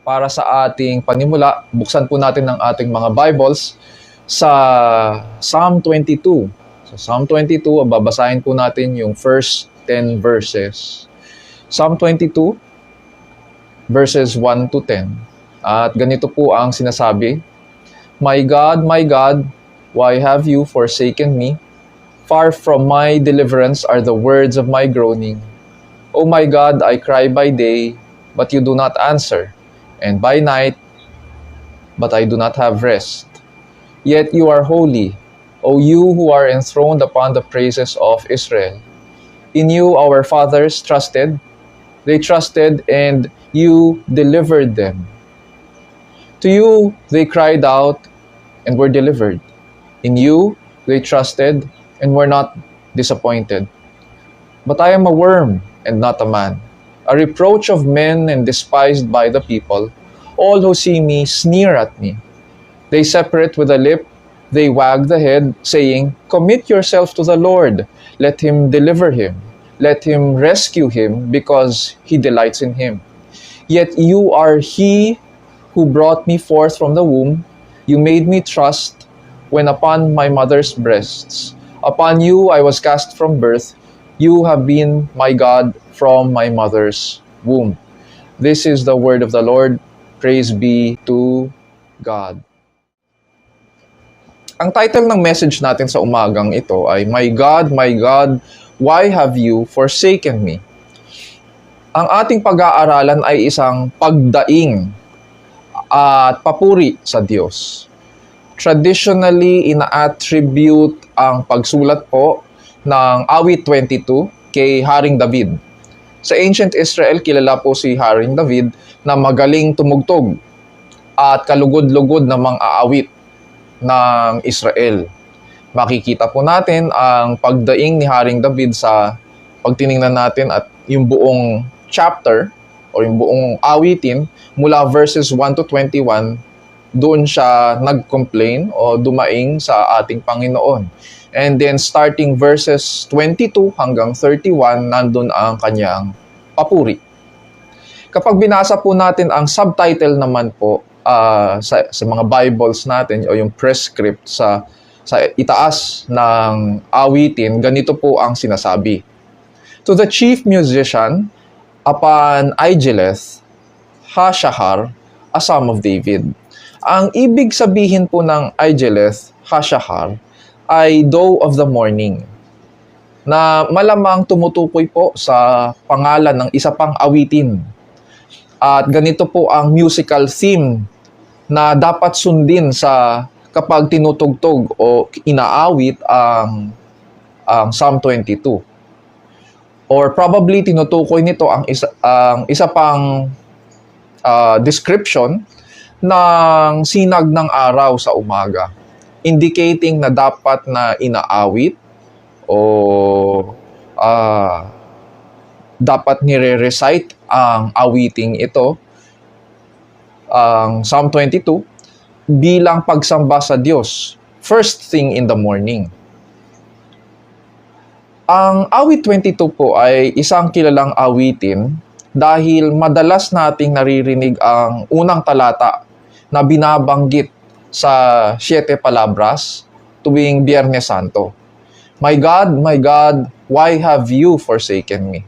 Para sa ating panimula, buksan po natin ang ating mga Bibles sa Psalm 22. Sa Psalm 22, babasahin po natin yung first 10 verses. Psalm 22, verses 1 to 10. At ganito po ang sinasabi, my God, why have you forsaken me? Far from my deliverance are the words of my groaning. O my God, I cry by day, but you do not answer, and by night, but I do not have rest. Yet you are holy, O you who are enthroned upon the praises of Israel. In you our fathers trusted, they trusted, and you delivered them. To you they cried out, and were delivered. In you they trusted, and were not disappointed. But I am a worm, and not a man, a reproach of men and despised by the people. All who see me sneer at me. They separate with the lip, they wag the head, saying, commit yourself to the Lord. Let him deliver him. Let him rescue him, because he delights in him. Yet you are he who brought me forth from the womb. You made me trust when upon my mother's breasts. Upon you I was cast from birth. You have been my God from my mother's womb. This is the word of the Lord. Praise be to God. Ang title ng message natin sa umagang ito ay, my God, why have you forsaken me? Ang ating pag-aaralan ay isang pagdaing at papuri sa Diyos. Traditionally, ina-attribute ang pagsulat po ng Awit 22 kay Haring David. Sa ancient Israel, kilala po si Haring David na magaling tumugtog at kalugod-lugod na mga aawit ng Israel. Makikita po natin ang pagdaing ni Haring David sa pagtiningnan natin at yung buong chapter o yung buong awitin mula verses 1 to 21, doon siya nag-complain o dumaing sa ating Panginoon. And then starting verses 22 hanggang 31, nandun ang kanyang papuri. Kapag binasa po natin ang subtitle naman po sa mga Bibles natin o yung prescript sa itaas ng awitin, ganito po ang sinasabi. To the chief musician, upon Aijeleth, Hashahar, a son of David. Ang ibig sabihin po ng Aijeleth, Hashahar, ay Doe of the Morning, na malamang tumutukoy po sa pangalan ng isa pang awitin. At ganito po ang musical theme na dapat sundin sa kapag tinutugtog o inaawit ang Psalm 22. Or probably tinutukoy nito ang isa pang description ng sinag ng araw sa umaga, indicating na dapat na inaawit o dapat nire-recite ang awiting ito, ang Psalm 22, bilang pagsamba sa Diyos, first thing in the morning. Ang awit 22 po ay isang kilalang awitin dahil madalas nating naririnig ang unang talata na binabanggit sa 7 palabras tuwing Biyernes Santo. My God, why have you forsaken me?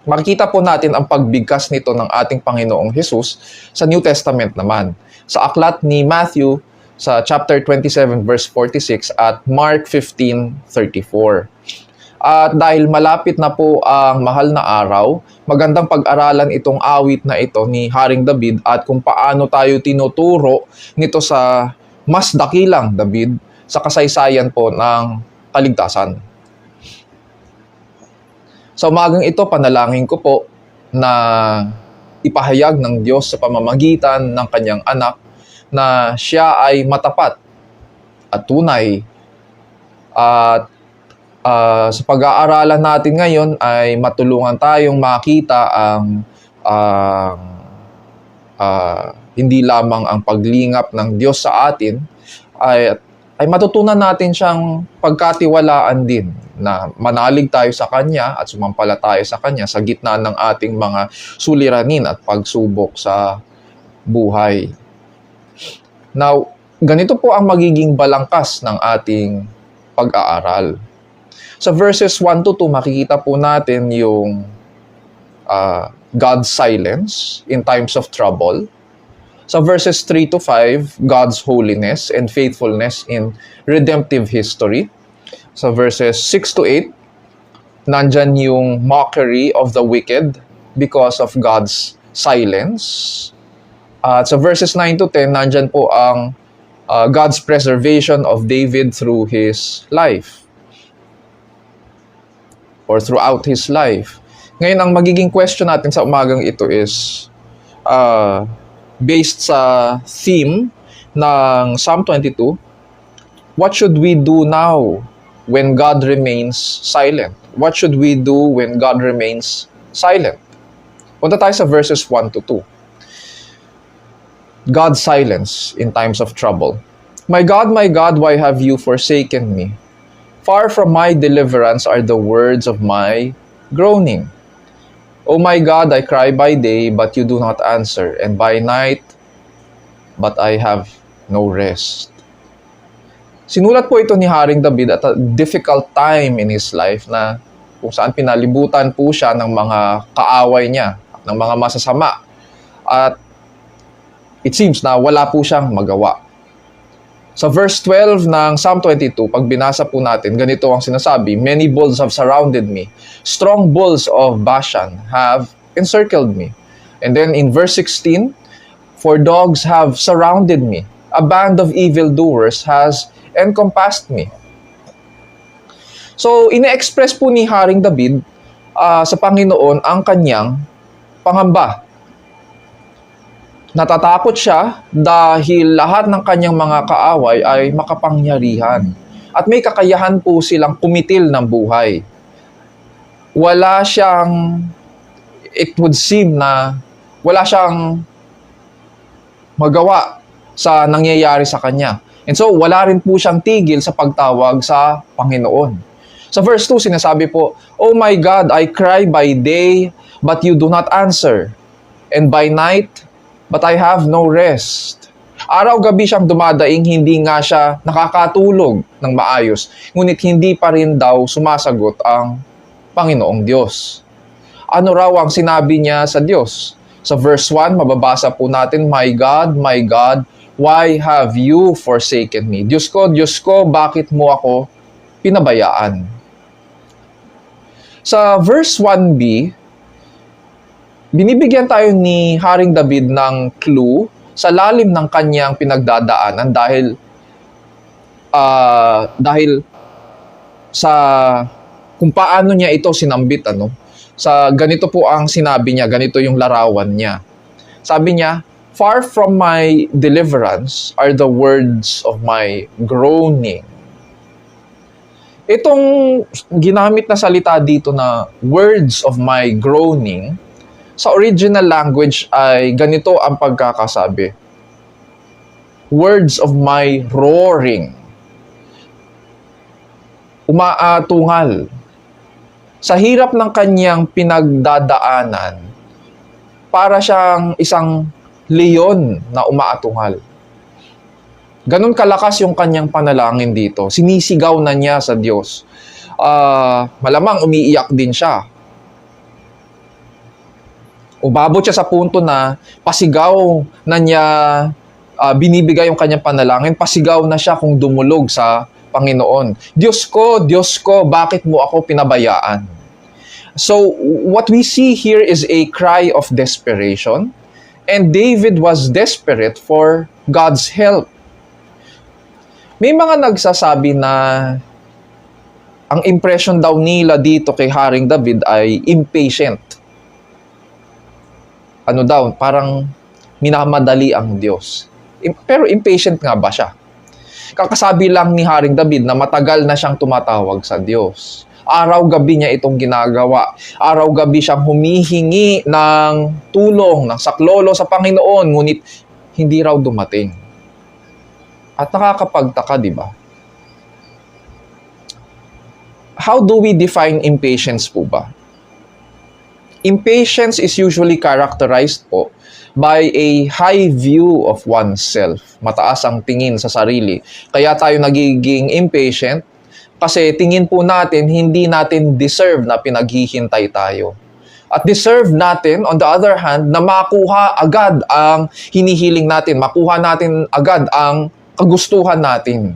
Makikita po natin ang pagbigkas nito ng ating Panginoong Hesus sa New Testament naman. Sa aklat ni Matthew sa chapter 27 verse 46 at Mark 15:34. At dahil malapit na po ang mahal na araw, magandang pag-aralan itong awit na ito ni Haring David at kung paano tayo tinuturo nito sa mas dakilang David sa kasaysayan po ng kaligtasan. Sa umagang ito, panalangin ko po na ipahayag ng Diyos sa pamamagitan ng kanyang anak na siya ay matapat at tunay at sa pag-aaralan natin ngayon ay matulungan tayong makita ang hindi lamang ang paglingap ng Diyos sa atin ay matutunan natin siyang pagkatiwalaan din na manalig tayo sa Kanya at sumampalataya sa Kanya sa gitna ng ating mga suliranin at pagsubok sa buhay. Now, ganito po ang magiging balangkas ng ating pag-aaral. Sa verses 1 to 2, makikita po natin yung God's silence in times of trouble. Sa verses 3 to 5, God's holiness and faithfulness in redemptive history. Sa verses 6 to 8, nandyan yung mockery of the wicked because of God's silence. At sa verses 9 to 10, nandyan po ang God's preservation of David through his life or throughout his life. Ngayon, ang magiging question natin sa umagang ito is based sa theme ng Psalm 22, what should we do now when God remains silent? What should we do when God remains silent? Punta tayo sa verses 1 to 2. God's silence in times of trouble. My God, why have you forsaken me? Far from my deliverance are the words of my groaning. O my God, I cry by day, but you do not answer, and by night, but I have no rest. Sinulat po ito ni Haring David at a difficult time in his life na kung saan pinalibutan po siya ng mga kaaway niya, ng mga masasama. At it seems na wala po siyang magawa. Sa verse 12 ng Psalm 22, pag binasa po natin, ganito ang sinasabi, many bulls have surrounded me. Strong bulls of Bashan have encircled me. And then in verse 16, for dogs have surrounded me. A band of evildoers has encompassed me. So, ine-express po ni Haring David sa Panginoon ang kanyang pangamba. Natatakot siya dahil lahat ng kanyang mga kaaway ay makapangyarihan. At may kakayahan po silang kumitil ng buhay. Wala siyang, it would seem na wala siyang magawa sa nangyayari sa kanya. And so, wala rin po siyang tigil sa pagtawag sa Panginoon. Sa verse 2, sinasabi po, oh my God, I cry by day, but you do not answer. And by night, but I have no rest. Araw-gabi siyang dumadaing, hindi nga siya nakakatulog ng maayos. Ngunit hindi pa rin daw sumasagot ang Panginoong Diyos. Ano raw ang sinabi niya sa Diyos? Sa verse 1, mababasa po natin, my God, why have you forsaken me? Diyos ko, bakit mo ako pinabayaan? Sa verse 1b, binibigyan tayo ni Haring David ng clue sa lalim ng kanyang pinagdadaanan dahil sa kung paano niya ito sinambit. Sa ganito po ang sinabi niya, ganito yung larawan niya. Sabi niya, far from my deliverance are the words of my groaning. Itong ginamit na salita dito na words of my groaning, sa original language ay ganito ang pagkakasabi. Words of my roaring. Umaatungal. Sa hirap ng kanyang pinagdadaanan, para siyang isang leon na umaatungal. Ganon kalakas yung kanyang panalangin dito. Sinisigaw na niya sa Diyos. Malamang umiiyak din siya. Umabot siya sa punto na pasigaw na niya, binibigay yung kanyang panalangin, pasigaw na siya kung dumulog sa Panginoon. Diyos ko, bakit mo ako pinabayaan? So, what we see here is a cry of desperation, and David was desperate for God's help. May mga nagsasabi na ang impression daw nila dito kay Haring David ay impatient. Parang minamadali ang Diyos. Pero impatient nga ba siya? Kakasabi lang ni Haring David na matagal na siyang tumatawag sa Diyos. Araw-gabi niya itong ginagawa. Araw-gabi siyang humihingi ng tulong, ng saklolo sa Panginoon, ngunit hindi raw dumating. At nakakapagtaka, di ba? how do we define impatience po ba? Impatience is usually characterized po by a high view of oneself. Mataas ang tingin sa sarili. Kaya tayo nagiging impatient kasi tingin po natin hindi natin deserve na pinaghihintay tayo. At deserve natin, on the other hand, na makuha agad ang hinihiling natin, makuha natin agad ang kagustuhan natin.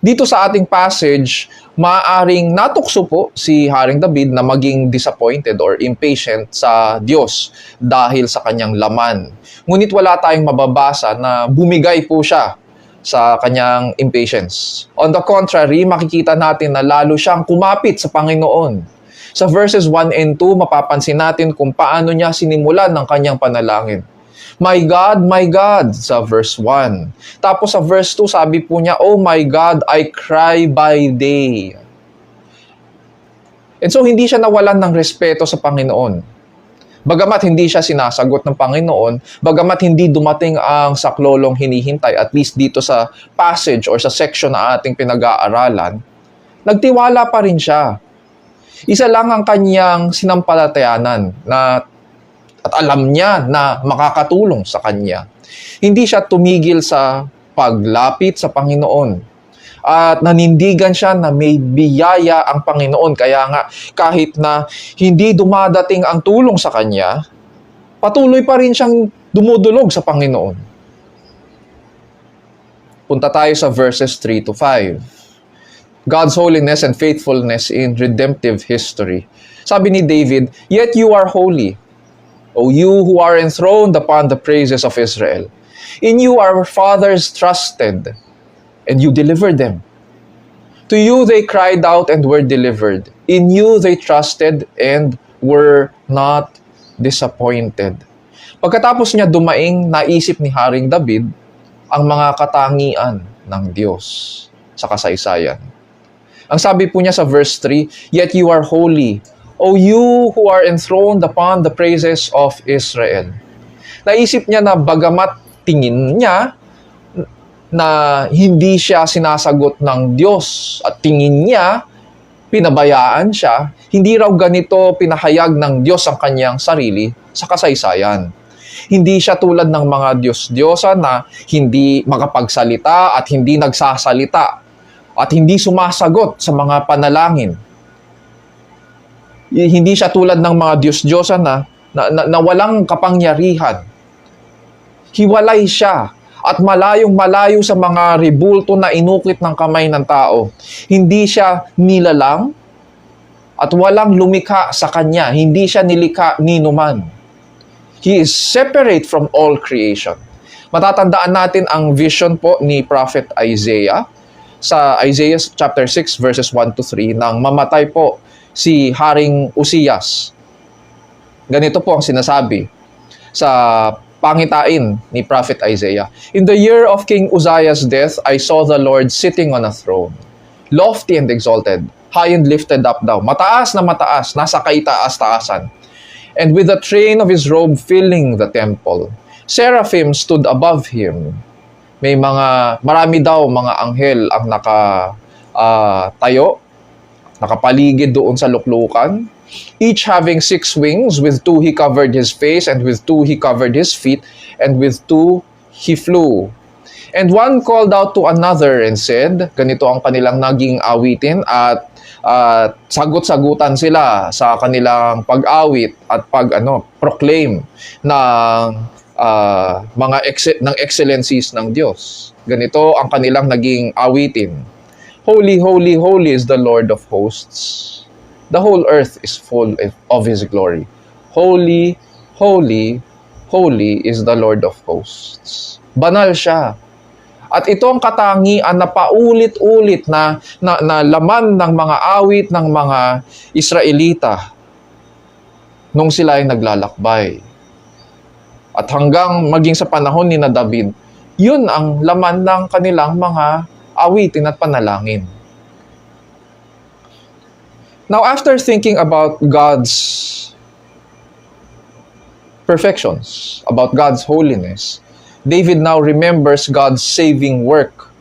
Dito sa ating passage, maaaring natukso po si Haring David na maging disappointed or impatient sa Diyos dahil sa kanyang laman. Ngunit wala tayong mababasa na bumigay po siya sa kanyang impatience. On the contrary, makikita natin na lalo siyang kumapit sa Panginoon. Sa verses 1 and 2, mapapansin natin kung paano niya sinimulan ng kanyang panalangin. My God, sa verse 1. Tapos sa verse 2, sabi po niya, oh my God, I cry by day. And so, hindi siya nawalan ng respeto sa Panginoon. Bagamat hindi siya sinasagot ng Panginoon, bagamat hindi dumating ang saklolong hinihintay, at least dito sa passage or sa section na ating pinag-aaralan, nagtiwala pa rin siya. Isa lang ang kanyang sinampalatayanan at alam niya na makakatulong sa kanya. Hindi siya tumigil sa paglapit sa Panginoon. At nanindigan siya na may biyaya ang Panginoon. Kaya nga, kahit na hindi dumadating ang tulong sa kanya, patuloy pa rin siyang dumudulog sa Panginoon. Punta tayo sa verses 3 to 5. God's holiness and faithfulness in redemptive history. Sabi ni David, yet you are holy, O you who are enthroned upon the praises of Israel. In you our fathers trusted, and you delivered them. To you they cried out and were delivered. In you they trusted and were not disappointed. Pagkatapos niya dumaing, naisip ni Haring David ang mga katangian ng Diyos sa kasaysayan. Ang sabi po niya sa verse 3, yet you are holy, O you who are enthroned upon the praises of Israel. Naisip niya na bagamat tingin niya na hindi siya sinasagot ng Diyos at tingin niya, pinabayaan siya, hindi raw ganito pinahayag ng Diyos ang kanyang sarili sa kasaysayan. Hindi siya tulad ng mga Diyos-Diyosa na hindi makapagsalita at hindi nagsasalita at hindi sumasagot sa mga panalangin. Hindi siya tulad ng mga Diyos-Diyosa na walang kapangyarihan. Hiwalay siya at malayong-malayo sa mga ribulto na inukit ng kamay ng tao. Hindi siya nilalang at walang lumikha sa kanya. Hindi siya nilikha ni numan. He is separate from all creation. Matatandaan natin ang vision po ni Prophet Isaiah sa Isaiah chapter 6 verses 1 to 3 nang mamatay po si Haring Uzzias. Ganito po ang sinasabi sa pangitain ni Prophet Isaiah. In the year of King Uzziah's death, I saw the Lord sitting on a throne, lofty and exalted, high and lifted up daw. Mataas na mataas, nasa kaitaas-taasan. And with the train of his robe filling the temple, seraphim stood above him. Marami daw mga anghel ang tayo, nakapaligid doon sa luklukan, each having 6 wings, with 2 he covered his face, and with 2 he covered his feet, and with 2 he flew. And one called out to another and said, ganito ang kanilang naging awitin at sagot-sagutan sila sa kanilang pag-awit at proclaim ng ng excellencies ng Diyos. Ganito ang kanilang naging awitin. Holy, holy, holy is the Lord of hosts. The whole earth is full of His glory. Holy, holy, holy is the Lord of hosts. Banal siya. At ito ang katangian na paulit-ulit na laman ng mga awit ng mga Israelita nung sila ay naglalakbay. At hanggang maging sa panahon ni David, yun ang laman ng kanilang mga awitin at panalangin. Now, after thinking about God's perfections, about God's holiness, David now remembers God's saving work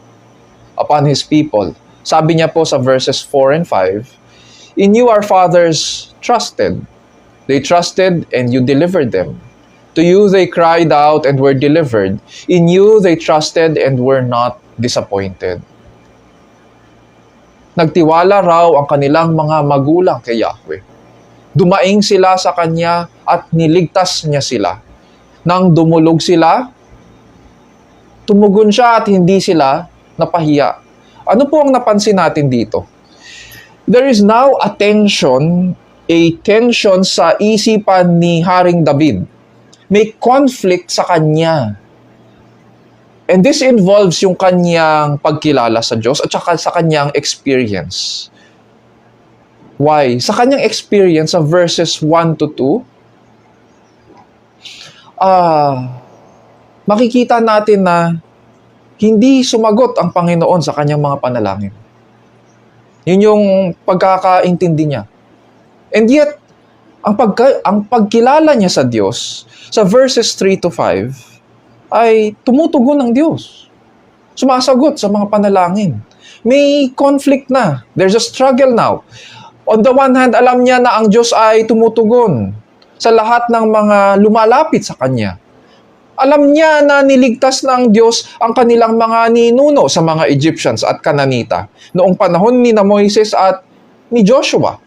upon his people. Sabi niya po sa verses 4 and 5, "In you our fathers trusted. They trusted and you delivered them. To you they cried out and were delivered. In you they trusted and were not disappointed." Nagtiwala raw ang kanilang mga magulang kay Yahweh. Dumaing sila sa Kanya at niligtas niya sila. Nang dumulog sila, tumugon siya at hindi sila napahiya. Ano po ang napansin natin dito? There is now a tension sa isipan ni Haring David. May conflict sa kanya. And this involves yung kanyang pagkilala sa Diyos at saka sa kanyang experience. Why? Sa kanyang experience sa verses 1 to 2, makikita natin na hindi sumagot ang Panginoon sa kanyang mga panalangin. Yun yung pagkakaintindi niya. And yet, ang pagkilala niya sa Diyos, sa verses 3 to 5, ay tumutugon ng Diyos. Sumasagot sa mga panalangin. May conflict na. There's a struggle now. On the one hand, alam niya na ang Diyos ay tumutugon sa lahat ng mga lumalapit sa Kanya. Alam niya na niligtas ng Diyos ang kanilang mga ninuno sa mga Egyptians at Kananita noong panahon ni Moises at ni Joshua.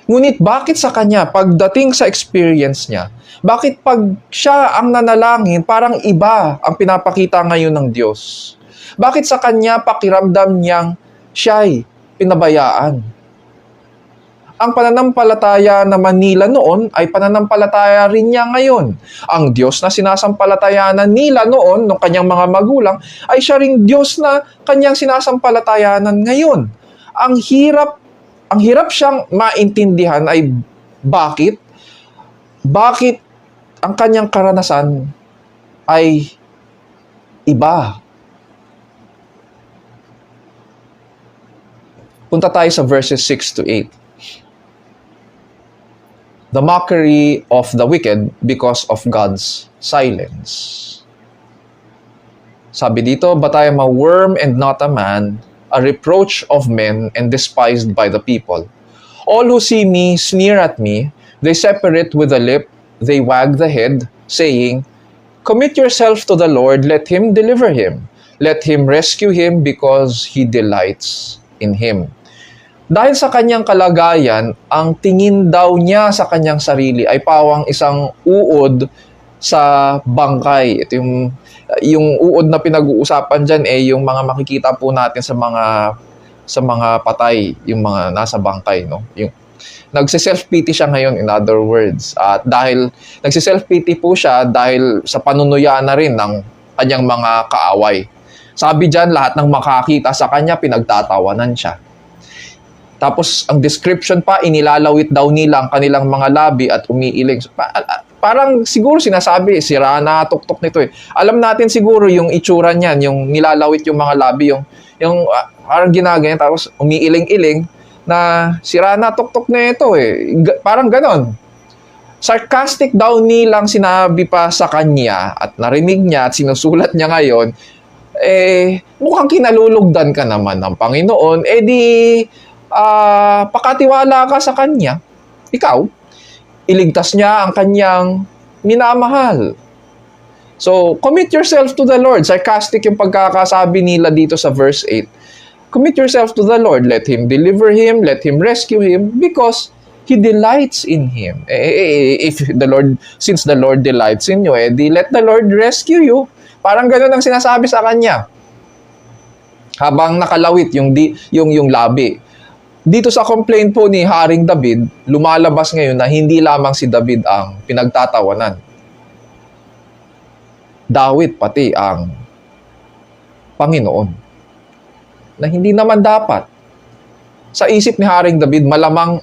Ngunit bakit sa kanya, pagdating sa experience niya, bakit pag siya ang nanalangin, parang iba ang pinapakita ngayon ng Diyos? Bakit sa kanya pakiramdam niyang siya'y pinabayaan? Ang pananampalataya naman nila noon ay pananampalataya rin niya ngayon. Ang Diyos na sinasampalatayanan nila noon, ng kanyang mga magulang, ay siya ring Diyos na kanyang sinasampalatayanan ngayon. Ang hirap siyang maintindihan ay bakit ang kanyang karanasan ay iba. Punta tayo sa verses 6 to 8. The mockery of the wicked because of God's silence. Sabi dito, "But I am a worm and not a man, a reproach of men and despised by the people. All who see me sneer at me, they separate with the lip, they wag the head, saying, 'Commit yourself to the Lord, let Him deliver him. Let Him rescue him because He delights in him.'" Dahil sa kanyang kalagayan, ang tingin daw niya sa kanyang sarili ay pawang isang uod sa bangkay. Ito yung uod na pinag-uusapan dyan yung mga makikita po natin sa mga patay, yung mga nasa bangkay, no? Yung nagse-self-pity siya ngayon, in other words. At dahil nagse-self-pity po siya dahil sa panunuya na rin ng kanyang mga kaaway. Sabi dyan, lahat ng makakita sa kanya, pinagtatawanan siya. Tapos, ang description pa, inilalawit daw nila ang kanilang mga labi at umiiling. Parang siguro sinasabi, sira na tuktok nito eh. Alam natin siguro yung itsura niyan, yung nilalawit yung mga labi, yung parang ginaganyan, tapos umiiling-iling na sira na tuktok na ito eh. Parang ganon. Sarcastic daw nilang sinabi pa sa kanya at narinig niya at sinusulat niya ngayon, mukhang kinalulugdan ka naman ng Panginoon, pakatiwala ka sa Kanya, ikaw, iligtas niya ang Kanyang minamahal. So, commit yourself to the Lord. Sarcastic yung pagkakasabi nila dito sa verse 8. Commit yourself to the Lord. Let Him deliver him. Let Him rescue him because He delights in him. Since the Lord delights in you, let the Lord rescue you. Parang ganun ang sinasabi sa Kanya. Habang nakalawit yung labi. Dito sa complaint po ni Haring David, lumalabas ngayon na hindi lamang si David ang pinagtatawanan. Dawit pati ang Panginoon. Na hindi naman dapat. Sa isip ni Haring David, malamang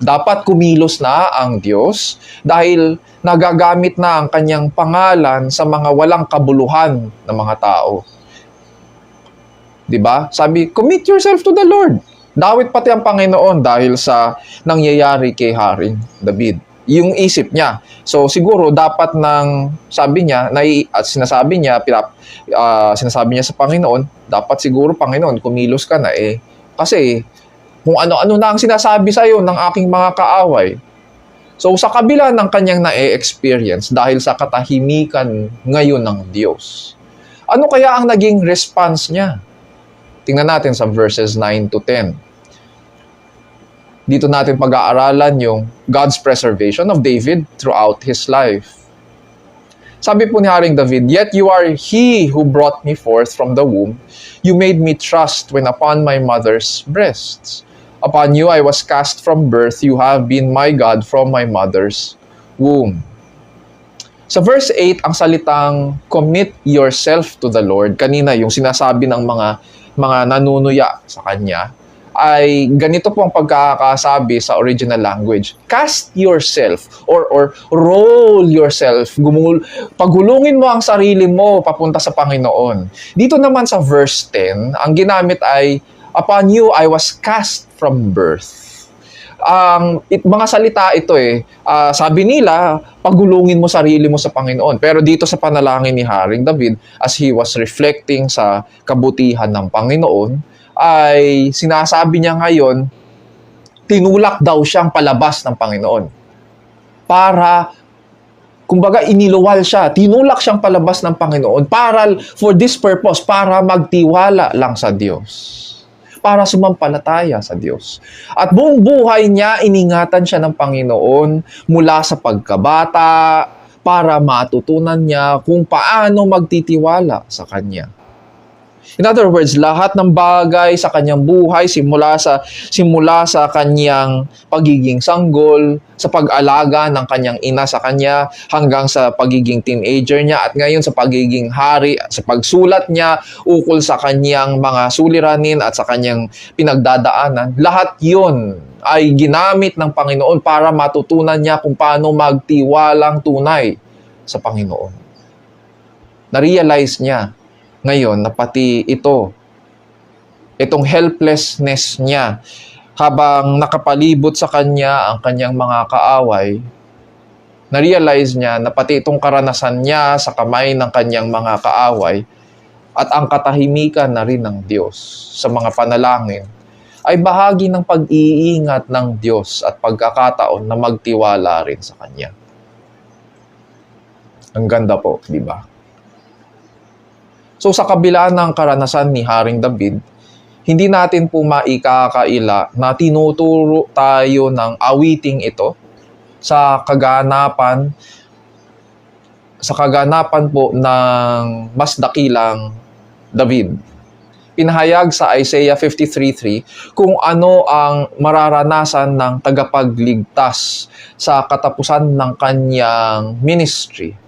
dapat kumilos na ang Diyos dahil nagagamit na ang kanyang pangalan sa mga walang kabuluhan na mga tao. Diba? Sabi, commit yourself to the Lord. Dawit pati ang Panginoon dahil sa nangyayari kay Haring David. yung isip niya. So siguro dapat nang sabi niya, at sinasabi niya, sinasabi niya sa Panginoon, dapat siguro Panginoon, kumilos ka na kasi kung ano-ano na ang sinasabi sa iyo ng aking mga kaaway. So sa kabila ng kanyang na-experience dahil sa katahimikan ngayon ng Diyos, ano kaya ang naging response niya? Tingnan natin sa verses 9 to 10. Dito natin pag-aaralan yung God's preservation of David throughout his life. Sabi po ni Haring David, "Yet you are he who brought me forth from the womb. You made me trust when upon my mother's breasts. Upon you I was cast from birth. You have been my God from my mother's womb." Sa verse 8, ang salitang "commit yourself to the Lord," kanina yung sinasabi ng mga nanunuya sa Kanya, ay ganito po ang pagkakasabi sa original language. Cast yourself or roll yourself. Pagulungin mo ang sarili mo papunta sa Panginoon. Dito naman sa verse 10, ang ginamit ay, "Upon you I was cast from birth." Mga salita ito sabi nila, pagulungin mo sarili mo sa Panginoon. Pero dito sa panalangin ni Haring David, as he was reflecting sa kabutihan ng Panginoon, ay sinasabi niya ngayon, tinulak daw siyang palabas ng Panginoon. Kumbaga iniluwal siya, tinulak siyang palabas ng Panginoon for this purpose, para magtiwala lang sa Diyos. Para sumampalataya sa Diyos. At buong buhay niya, iningatan siya ng Panginoon mula sa pagkabata para matutunan niya kung paano magtitiwala sa Kanya. In other words, lahat ng bagay sa kanyang buhay, simula sa kanyang pagiging sanggol, sa pag-alaga ng kanyang ina sa kanya, hanggang sa pagiging teenager niya, at ngayon sa pagiging hari, sa pagsulat niya ukol sa kanyang mga suliranin at sa kanyang pinagdadaanan, lahat yon ay ginamit ng Panginoon para matutunan niya kung paano magtiwalang tunay sa Panginoon. Na-realize niya ngayon na pati itong helplessness niya habang nakapalibot sa kanya ang kanyang mga kaaway, na-realize niya na pati itong karanasan niya sa kamay ng kanyang mga kaaway at ang katahimikan na rin ng Diyos sa mga panalangin ay bahagi ng pag-iingat ng Diyos at pagkakataon na magtiwala rin sa Kanya. Ang ganda po, di ba? So sa kabila ng karanasan ni Haring David, hindi natin po maikakaila na tinuturo tayo ng awiting ito sa kaganapan po ng mas dakilang David. Pinahayag sa Isaiah 53:3 kung ano ang mararanasan ng tagapagligtas sa katapusan ng kanyang ministry.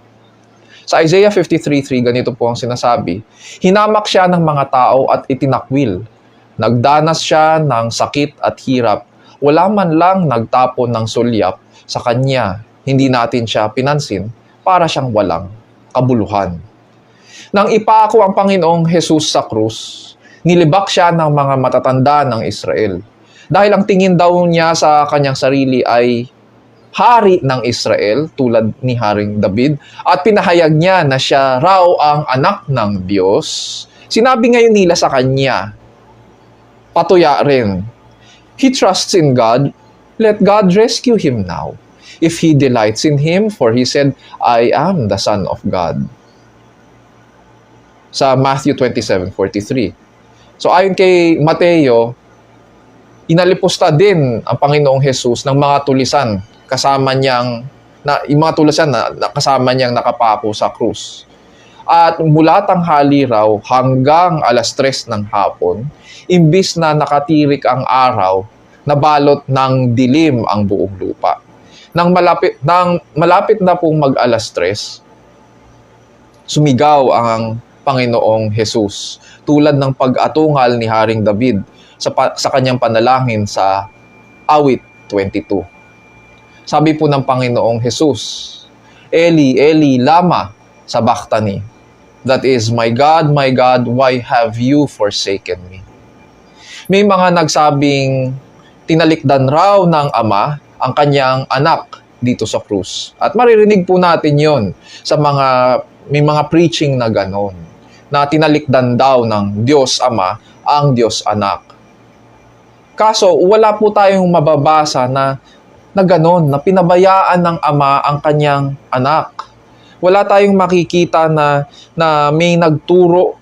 Sa Isaiah 53:3, ganito po ang sinasabi, "Hinamak siya ng mga tao at itinakwil. Nagdanas siya ng sakit at hirap. Wala man lang nagtapon ng sulyap sa kanya. Hindi natin siya pinansin, para siyang walang kabuluhan." Nang ipako ang Panginoong Jesus sa krus, nilibak siya ng mga matatanda ng Israel. Dahil ang tingin daw niya sa kanyang sarili ay hari ng Israel, tulad ni Haring David, at pinahayag niya na siya raw ang anak ng Diyos, sinabi ngayon nila sa kanya, patuya rin, "He trusts in God, let God rescue him now. If he delights in him, for he said, I am the Son of God." Sa Matthew 27:43. So ayon kay Mateo, inalipusta din ang Panginoong Jesus ng mga tulisan kasama niyang nakapako sa krus. At mula tanghali raw hanggang 3:00 ng hapon, imbis na nakatirik ang araw, nabalot ng dilim ang buong lupa. Nang malapit na pong mag-3:00, sumigaw ang Panginoong Jesus, tulad ng pag-atungal ni Haring David sa kanyang panalangin sa awit 22. Sabi po ng Panginoong Jesus, "Eli, Eli, lama sabachthani?" That is, my God, why have you forsaken me?" May mga nagsabing tinalikdan raw ng ama ang kanyang anak dito sa krus. At maririnig po natin yon sa may mga preaching na ganon, na tinalikdan daw ng Diyos Ama ang Diyos Anak. Kaso, wala po tayong mababasa na ganon, na pinabayaan ng Ama ang kanyang anak. Wala tayong makikita na may nagturo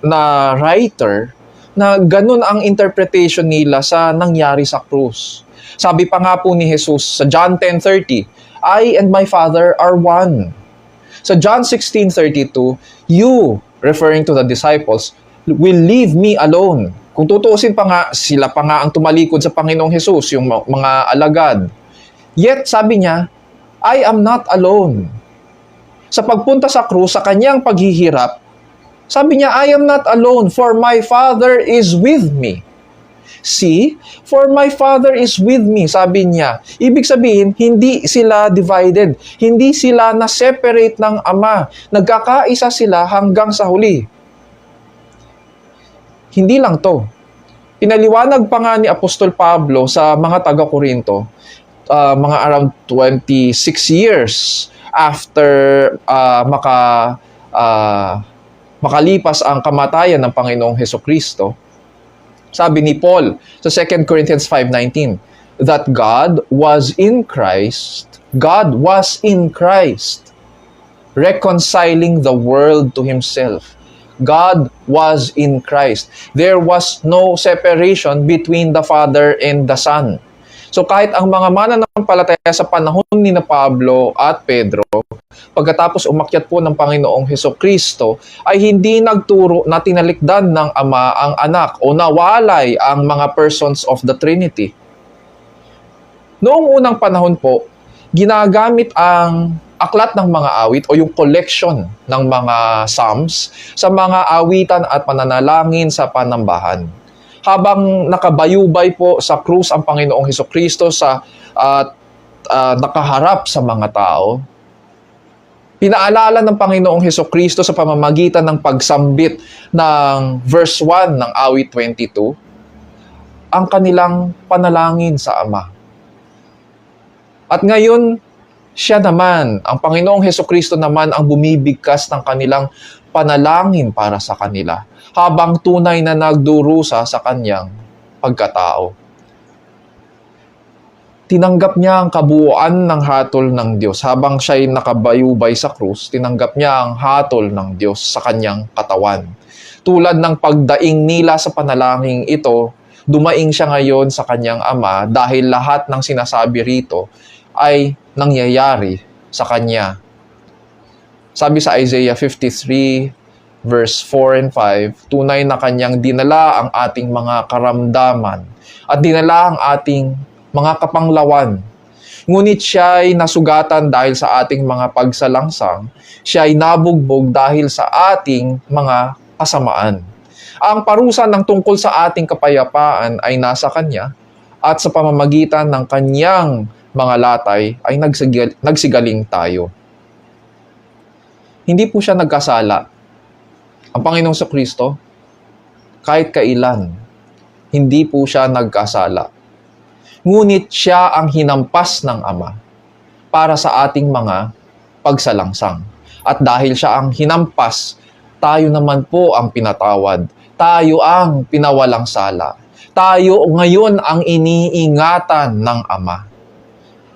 na writer na ganun ang interpretation nila sa nangyari sa krus. Sabi pa nga po ni Jesus sa John 10:30, I and my Father are one. Sa John 16:32, you, referring to the disciples, will leave me alone. Kung tutuusin pa nga, sila pa nga ang tumalikod sa Panginoong Jesus, yung mga alagad. Yet, sabi niya, I am not alone. Sa pagpunta sa krus, sa kanyang paghihirap, sabi niya, I am not alone, for my Father is with me. See, for my Father is with me, sabi niya. Ibig sabihin, hindi sila divided. Hindi sila na-separate ng Ama. Nagkakaisa sila hanggang sa huli. Hindi lang to. Pinaliwanag pa nga ni Apostol Pablo sa mga taga-Korinto, mga around 26 years after makalipas ang kamatayan ng Panginoong Hesukristo. Sabi ni Paul sa 2 Corinthians 5:19, that God was in Christ, reconciling the world to Himself. God was in Christ. There was no separation between the Father and the Son. So kahit ang mga mananampalataya sa panahon ni na Pablo at Pedro, pagkatapos umakyat po ng Panginoong Hesukristo, ay hindi nagturo na tinalikdan ng Ama ang anak o nawalay ang mga persons of the Trinity. Noong unang panahon po, ginagamit ang aklat ng mga awit o yung collection ng mga psalms sa mga awitan at pananalangin sa panambahan. Habang nakabayubay po sa krus ang Panginoong Hesukristo nakaharap sa mga tao, pinaalala ng Panginoong Hesukristo sa pamamagitan ng pagsambit ng verse 1 ng awit 22, ang kanilang panalangin sa Ama. At ngayon, siya naman, ang Panginoong Hesukristo naman ang bumibigkas ng kanilang panalangin para sa kanila, habang tunay na nagdurusa sa kanyang pagkatao. Tinanggap niya ang kabuuan ng hatol ng Diyos. Habang siya'y nakabayubay sa krus, tinanggap niya ang hatol ng Diyos sa kanyang katawan. Tulad ng pagdaing nila sa panalangin ito, dumaing siya ngayon sa kanyang Ama dahil lahat ng sinasabi rito ay nangyayari sa kanya. Sabi sa Isaiah 53, verse 4 and 5, tunay na kanyang dinala ang ating mga karamdaman at dinala ang ating mga kapanglawan. Ngunit siya ay nasugatan dahil sa ating mga pagsalangsang, siya ay nabugbog dahil sa ating mga kasamaan. Ang parusa ng tungkol sa ating kapayapaan ay nasa kanya, at sa pamamagitan ng kanyang mga latay ay nagsigaling tayo. Hindi po siya nagkasala. Ang Panginoong Kristo, kahit kailan, hindi po siya nagkasala. Ngunit siya ang hinampas ng Ama para sa ating mga pagsalangsang. At dahil siya ang hinampas, tayo naman po ang pinatawad. Tayo ang pinawalang sala. Tayo ngayon ang iniingatan ng Ama.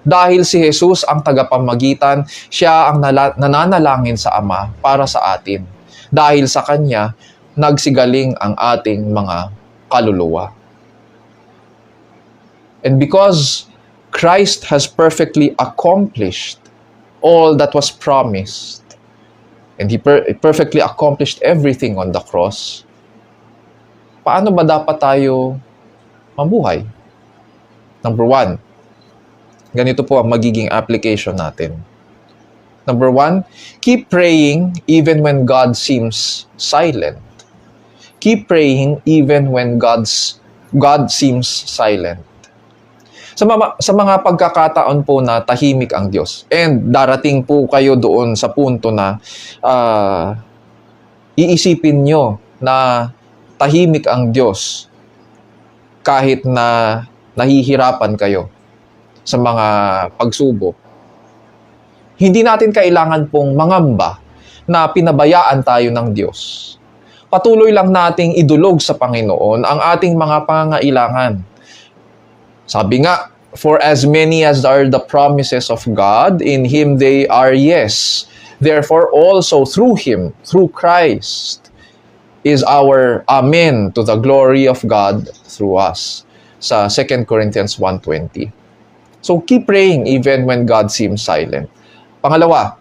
Dahil si Jesus ang tagapamagitan, siya ang nananalangin sa Ama para sa atin. Dahil sa Kanya, nagsigaling ang ating mga kaluluwa. And because Christ has perfectly accomplished all that was promised, and He perfectly accomplished everything on the cross, paano ba dapat tayo mabuhay? Number 1, ganito po ang magiging application natin. Number 1, keep praying even when God seems silent. Keep praying even when God seems silent. Sa mga pagkakataon po na tahimik ang Diyos, and darating po kayo doon sa punto na iisipin nyo na tahimik ang Diyos kahit na nahihirapan kayo sa mga pagsubok. Hindi natin kailangan pong mangamba na pinabayaan tayo ng Diyos. Patuloy lang nating idulog sa Panginoon ang ating mga pangangailangan. Sabi nga, for as many as are the promises of God, in Him they are yes. Therefore also through Him, through Christ, is our amen to the glory of God through us. Sa 2 Corinthians 1:20. So keep praying even when God seems silent. Pangalawa,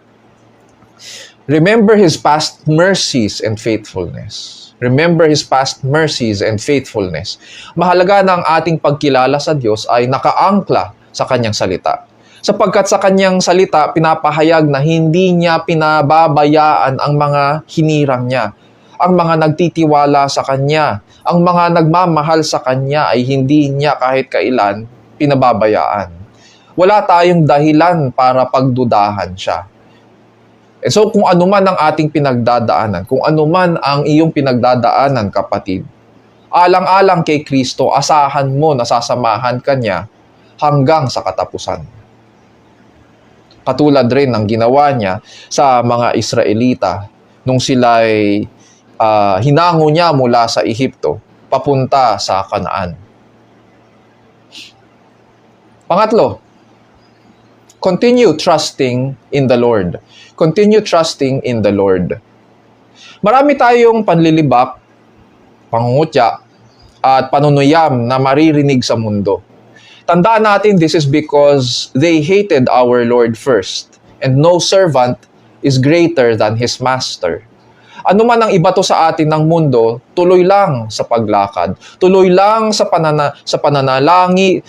remember His past mercies and faithfulness. Remember His past mercies and faithfulness. Mahalaga na ang ating pagkilala sa Diyos ay nakaangkla sa Kanyang salita. Sapagkat sa Kanyang salita, pinapahayag na hindi Niya pinababayaan ang mga hinirang Niya. Ang mga nagtitiwala sa Kanya, ang mga nagmamahal sa Kanya ay hindi Niya kahit kailan pinababayaan. Wala tayong dahilan para pagdudahan Siya. So kung ano man ang ating pinagdadaanan, kung ano man ang iyong pinagdadaanan, kapatid, alang-alang kay Kristo, asahan mo na sasamahan ka niya hanggang sa katapusan. Katulad rin ng ginawa niya sa mga Israelita nung sila'y hinango niya mula sa Ehipto papunta sa Kanaan. Pangatlo, continue trusting in the Lord. Continue trusting in the Lord. Marami tayong panlilibak, pangungutya, at panunuyam na maririnig sa mundo. Tandaan natin, this is because they hated our Lord first, and no servant is greater than his master. Ano man ang ibato sa atin ng mundo, tuloy lang sa paglakad, tuloy lang sa pananalangin,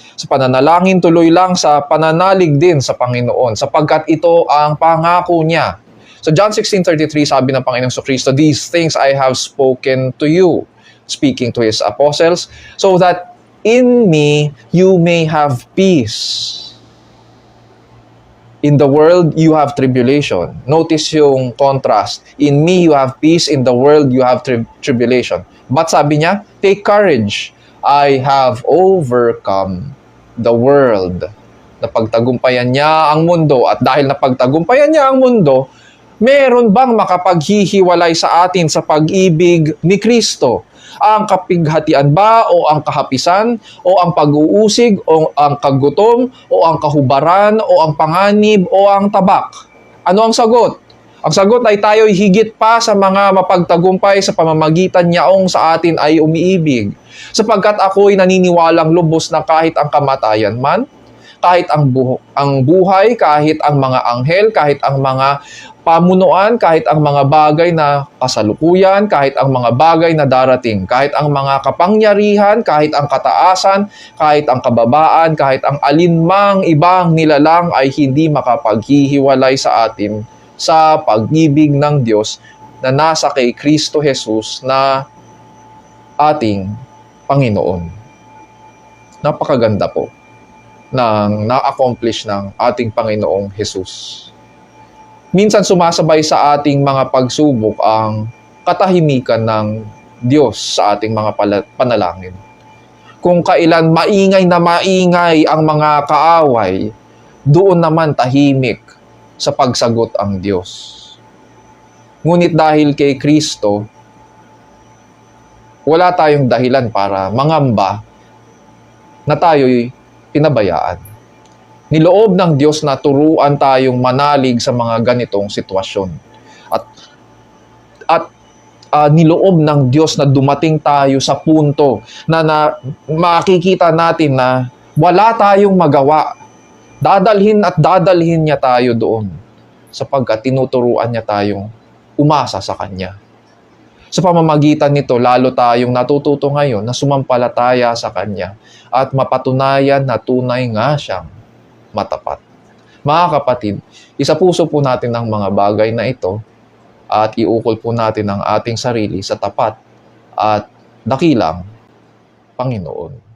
tuloy lang sa pananalig din sa Panginoon, sapagkat ito ang pangako niya. So John 16:33, sabi ng Panginoong Kristo, "These things I have spoken to you," speaking to His apostles, "so that in me you may have peace. In the world, you have tribulation." Notice yung contrast. In me, you have peace. In the world, you have tribulation. But sabi niya, take courage. I have overcome the world. Napagtagumpayan niya ang mundo. At dahil napagtagumpayan niya ang mundo, meron bang makapaghihiwalay sa atin sa pag-ibig ni Kristo? Ang kapighatian ba o ang kahapisan o ang pag-uusig o ang kagutom o ang kahubaran o ang panganib o ang tabak? Ano ang sagot? Ang sagot ay tayo'y higit pa sa mga mapagtagumpay sa pamamagitan niyaong sa atin ay umiibig. Sapagkat ako'y naniniwalang lubos na kahit ang kamatayan man, kahit ang buhay, kahit ang mga anghel, kahit ang mga pamunuan, kahit ang mga bagay na kasalukuyan, kahit ang mga bagay na darating, kahit ang mga kapangyarihan, kahit ang kataasan, kahit ang kababaan, kahit ang alinmang ibang nilalang ay hindi makapaghihiwalay sa atin sa pag-ibig ng Diyos na nasa kay Kristo Jesus na ating Panginoon. Napakaganda po ng na-accomplish ng ating Panginoong Jesus. Minsan sumasabay sa ating mga pagsubok ang katahimikan ng Diyos sa ating mga panalangin. Kung kailan maingay na maingay ang mga kaaway, doon naman tahimik sa pagsagot ang Diyos. Ngunit dahil kay Kristo, wala tayong dahilan para mangamba na tayo'y pinabayaan. Niloob ng Diyos na turuan tayong manalig sa mga ganitong sitwasyon. At niloob ng Diyos na dumating tayo sa punto na makikita natin na wala tayong magawa. Dadalhin at dadalhin niya tayo doon sapagkat tinuturuan niya tayong umasa sa Kanya. Sa pamamagitan nito, lalo tayong natututo ngayon na sumampalataya sa Kanya at mapatunayan na tunay nga siyang matapat. Mga kapatid, isapuso po natin ang mga bagay na ito at iukol po natin ang ating sarili sa tapat at dakilang Panginoon.